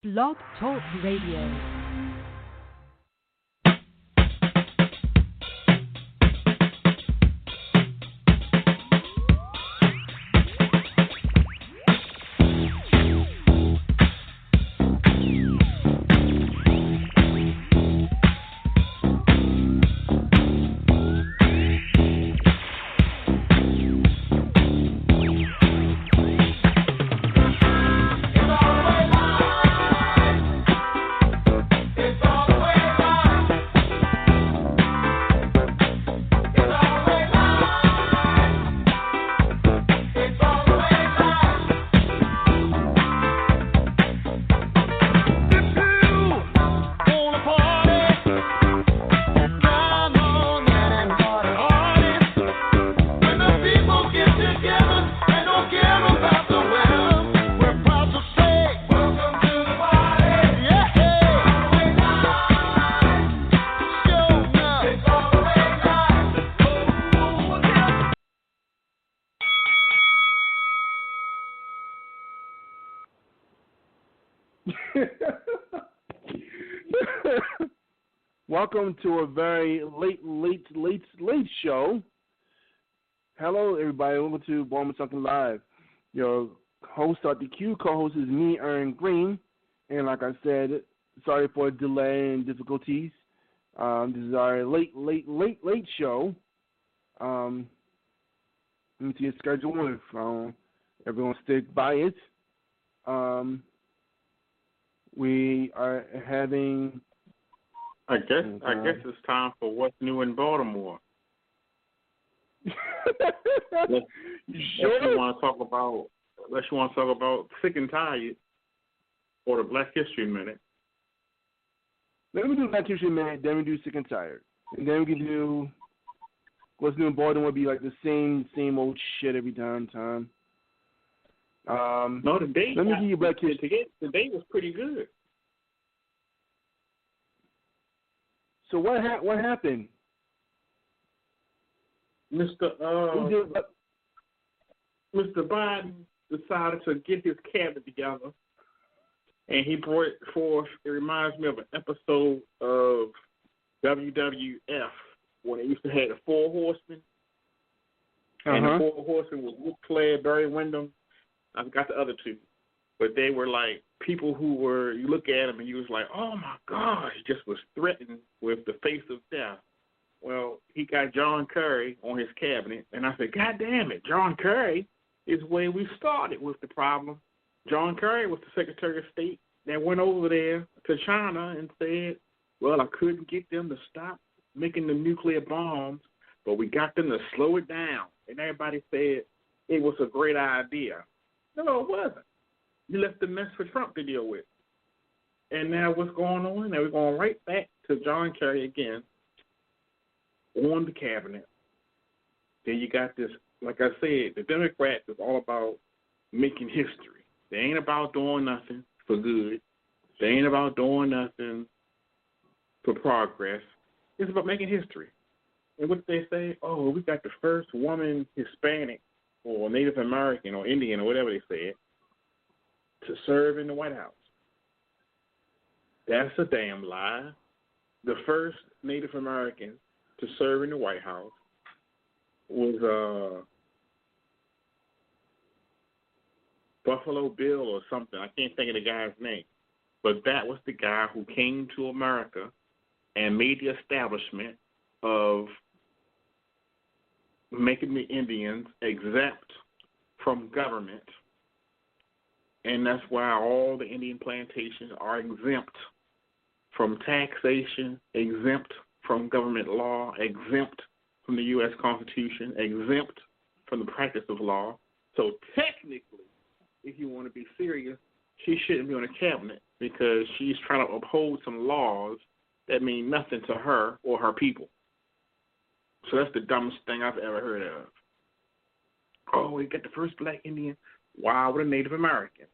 Blog Talk Radio. Welcome to a very late show. Hello, everybody. Welcome to Born with Something Live. Your host, Dr. Q. Co-host is me, Aaron Green. And like I said, sorry for delay and difficulties. This is our late show. Let me see your schedule if everyone stick by it. We are having... I guess it's time for what's new in Baltimore. Unless you want to talk about Sick and Tired or the Black History Minute. Let me do Black History Minute, then we do Sick and Tired. And then we can do what's new in Baltimore, be like the same old shit every time. No, the date. Let me give you Black History. The date was pretty good. So what happened? Mr. Biden decided to get his cabinet together, and he brought forth. It reminds me of an episode of WWF when they used to have the Four Horsemen, and the Four Horsemen was Ric Flair, Barry Windham. I forgot the other two, but they were like people who were. You look at them and you was like, oh my God, he just was threatened with the face of death. Well, he got John Kerry on his cabinet, and I said, God damn it, John Kerry is where we started with the problem. John Kerry was the Secretary of State that went over there to China and said, well, I couldn't get them to stop making the nuclear bombs, but we got them to slow it down. And everybody said it was a great idea. No, it wasn't. You left the mess for Trump to deal with. And now what's going on? Now we're going right back to John Kerry again on the cabinet. Then you got this, like I said, the Democrats is all about making history. They ain't about doing nothing for good. They ain't about doing nothing for progress. It's about making history. And what they say, oh, we got the first woman Hispanic or Native American or Indian or whatever they said to serve in the White House. That's a damn lie. The first Native American to serve in the White House was Buffalo Bill or something. I can't think of the guy's name. But that was the guy who came to America and made the establishment of making the Indians exempt from government. And that's why all the Indian plantations are exempt from taxation, exempt from government law, exempt from the U.S. Constitution, exempt from the practice of law. So technically, if you want to be serious, she shouldn't be on a cabinet because she's trying to uphold some laws that mean nothing to her or her people. So that's the dumbest thing I've ever heard of. Oh, we got the first black Indian. Why would a Native American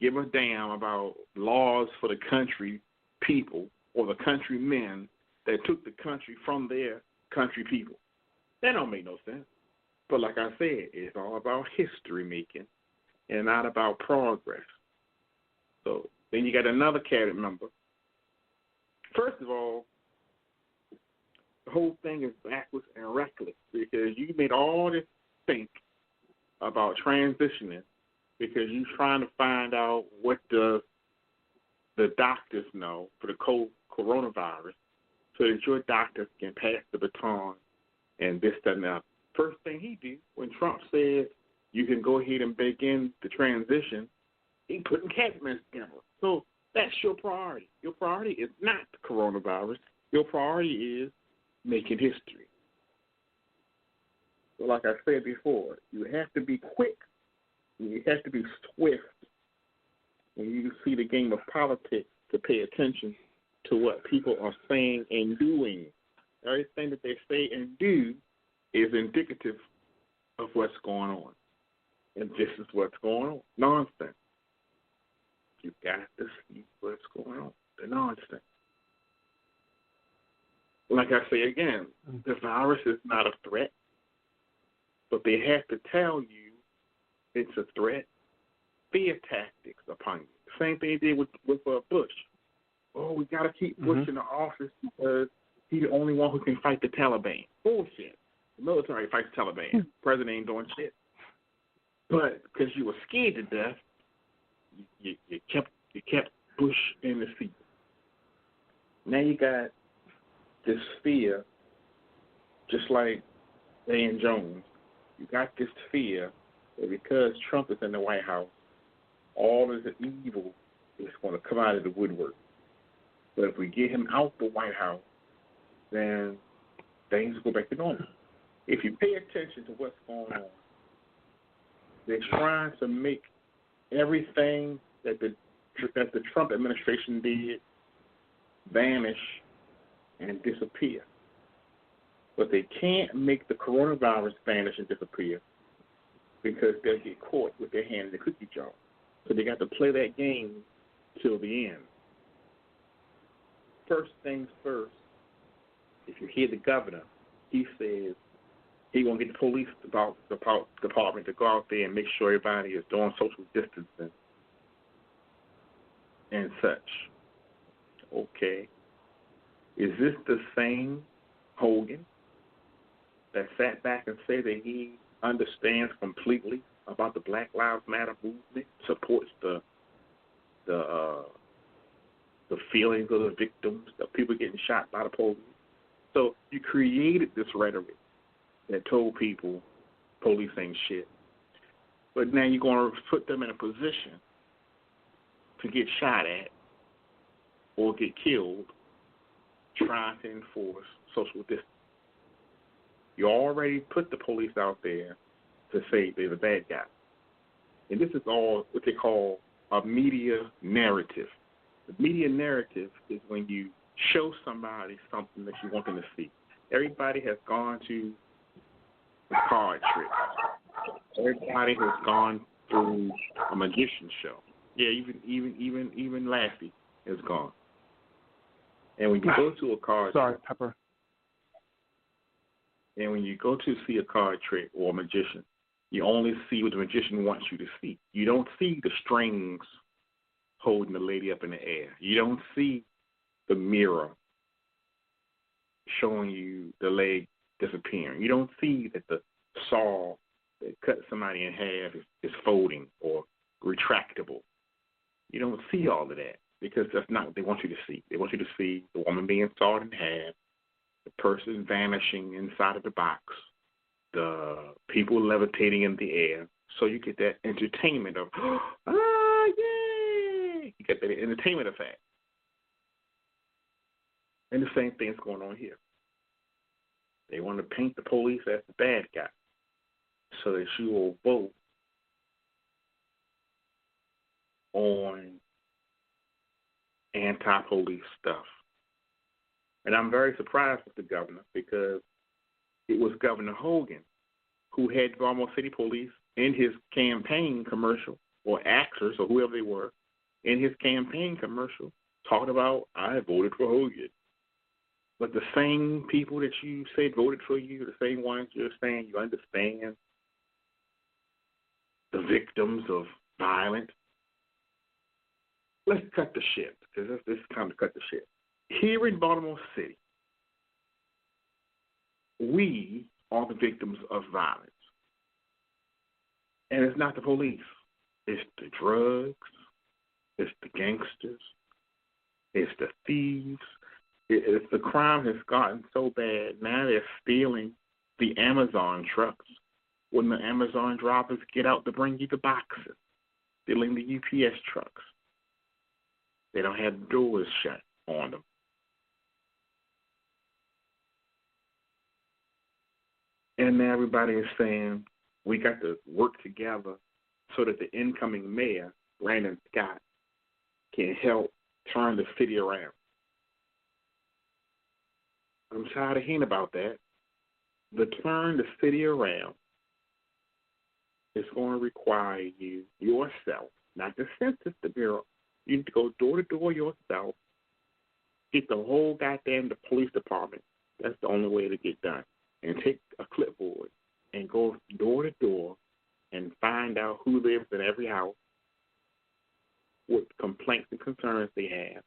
give a damn about laws for the country people or the country men that took the country from their country people? That don't make no sense. But like I said, it's all about history making and not about progress. So Then you got another cabinet member. First of all, the whole thing is backwards and reckless because you made all this think about transitioning because you're trying to find out what the doctors know for the coronavirus so that your doctors can pass the baton and this, that, and that. First thing he did when Trump said you can go ahead and begin the transition, he putting cabinets together. So that's your priority. Your priority is not the coronavirus. Your priority is making history. So like I said before, you have to be quick and you have to be swift when you see the game of politics to pay attention to what people are saying and doing. Everything that they say and do is indicative of what's going on. And this is what's going on. Nonsense. You've got to see what's going on. The nonsense. Like I say again, the virus is not a threat, but they have to tell you it's a threat. Fear tactics upon you. Same thing they did with Bush. Oh, we got to keep Bush in the office because he's the only one who can fight the Taliban. Bullshit. The military fights the Taliban. The president ain't doing shit. But because you were scared to death, you kept Bush in the seat. Now you got this fear, just like Dan Jones. You got this fear that because Trump is in the White House, all of the evil is going to come out of the woodwork. But if we get him out the White House, then things go back to normal. If you pay attention to what's going on, they're trying to make everything that the Trump administration did vanish and disappear. But they can't make the coronavirus vanish and disappear because they'll get caught with their hand in the cookie jar. So they got to play that game till the end. First things first, if you hear the governor, he says he's going to get the police department to go out there and make sure everybody is doing social distancing and such. Okay. Is this the same Hogan that sat back and said that he understands completely about the Black Lives Matter movement, supports the feelings of the victims, the people getting shot by the police? So you created this rhetoric that told people police ain't shit. But now you're going to put them in a position to get shot at or get killed trying to enforce social distance. You already put the police out there to say they're the bad guy. And this is all what they call a media narrative. The media narrative is when you show somebody something that you want them to see. Everybody has gone to a card trick. Everybody has gone through a magician show. Yeah, even Lassie is gone. And when you go to a card trick, Pepper. And when you go to see a card trick or a magician, you only see what the magician wants you to see. You don't see the strings holding the lady up in the air. You don't see the mirror showing you the leg disappearing. You don't see that the saw that cut somebody in half is folding or retractable. You don't see all of that because that's not what they want you to see. They want you to see the woman being sawed in half, the person vanishing inside of the box, the people levitating in the air. So you get that entertainment of, yay! You get that entertainment effect. And the same thing's going on here. They want to paint the police as the bad guy so that you will vote on anti-police stuff. And I'm very surprised with the governor because it was Governor Hogan who had Baltimore City Police in his campaign commercial, or actors or whoever they were, in his campaign commercial, talking about, I voted for Hogan. But the same people that you said voted for you, the same ones you're saying you understand the victims of violence, let's cut the shit, because this is time to cut the shit. Here in Baltimore City, we are the victims of violence. And it's not the police. It's the drugs. It's the gangsters. It's the thieves. It's the crime has gotten so bad, now they're stealing the Amazon trucks. When the Amazon drivers get out to bring you the boxes, stealing the UPS trucks. They don't have doors shut on them. And now everybody is saying we got to work together so that the incoming mayor, Brandon Scott, can help turn the city around. I'm tired of hearing about that. The turn the city around is going to require you yourself, not the Census Bureau. You need to go door to door yourself, get the whole goddamn the police department. That's the only way to get done. And take a clipboard and go door to door and find out who lives in every house, what complaints and concerns they have.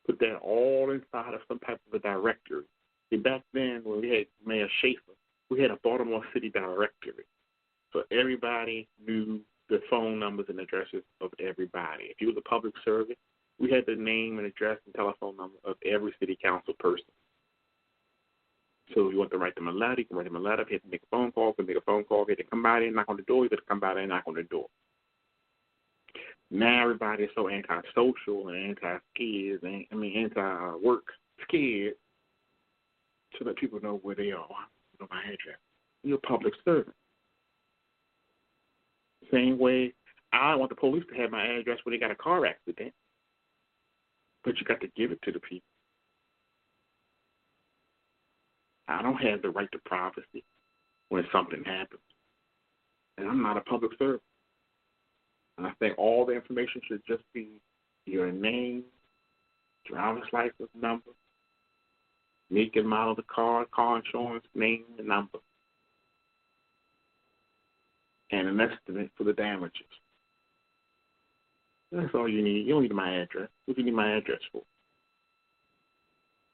Put that all inside of some type of a directory. See, back then when we had Mayor Schaefer, we had a Baltimore City directory. So everybody knew the phone numbers and addresses of everybody. If you was a public servant, we had the name and address and telephone number of every city council person. So if you want to write them a letter, you can write them a letter. If you have to make a phone call, you can make a phone call. If you have to come by there and knock on the door, you have to come by there and knock on the door. Now everybody is so antisocial and anti-scared, anti-work scared, so that people know where they are. I know my address. You're a public servant. Same way, I don't want the police to have my address when they got a car accident, but you got to give it to the people. I don't have the right to privacy when something happens. And I'm not a public servant. And I think all the information should just be your name, driver's license number, make and model of the car insurance, name and number, and an estimate for the damages. That's all you need. You don't need my address. What do you need my address for?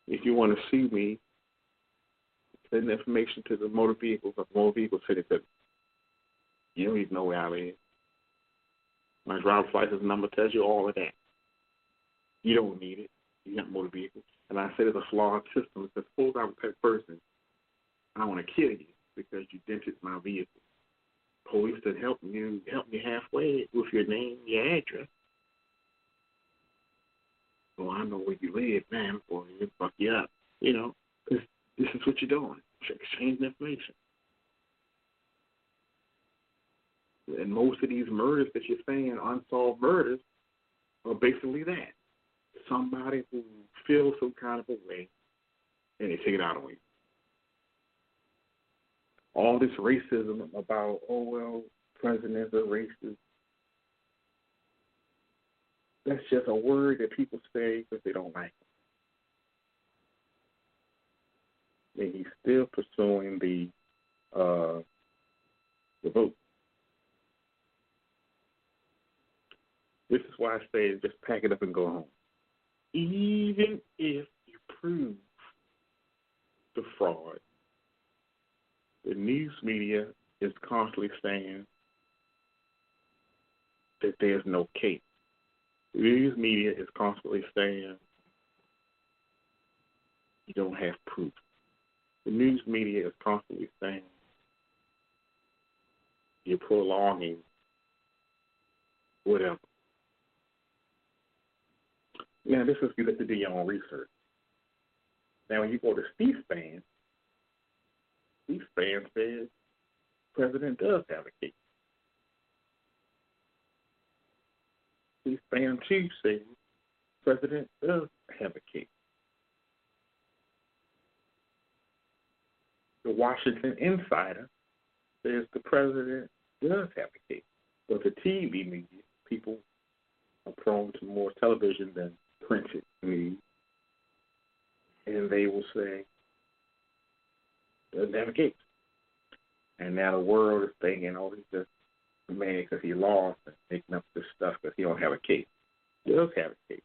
If you want to sue me, send the information to the motor vehicles of motor vehicle city. You don't even know where I live. My driver's license number tells you all of that. You don't need it. You got motor vehicles. And I said it's a flawed system. It's a full-time person. I want to kill you because you dented my vehicle. Police that help me halfway with your name, your address. Well, I know where you live, man, boy, it'll fuck you up. You know, because this is what you're doing. Exchanging information. And most of these murders that you're saying, unsolved murders, are basically that. Somebody who feels some kind of a way, and they take it out on you. All this racism about, oh, well, presidents are racist. That's just a word that people say because they don't like him. And he's still pursuing the vote. This is why I say just pack it up and go home. Even if you prove the fraud, the news media is constantly saying that there's no case. The news media is constantly saying you don't have proof. The news media is constantly saying you're prolonging whatever. Now, this is you have to do your own research. Now, when you go to C-SPAN says President does have a case. C-SPAN 2 says President does have a case. The Washington Insider says the President does have a case. But the TV media, people are prone to more television than printed news, and they will say doesn't have a case. And now the world is thinking, oh, he's just mad because he lost and making up this stuff because he don't have a case. Does have a cape.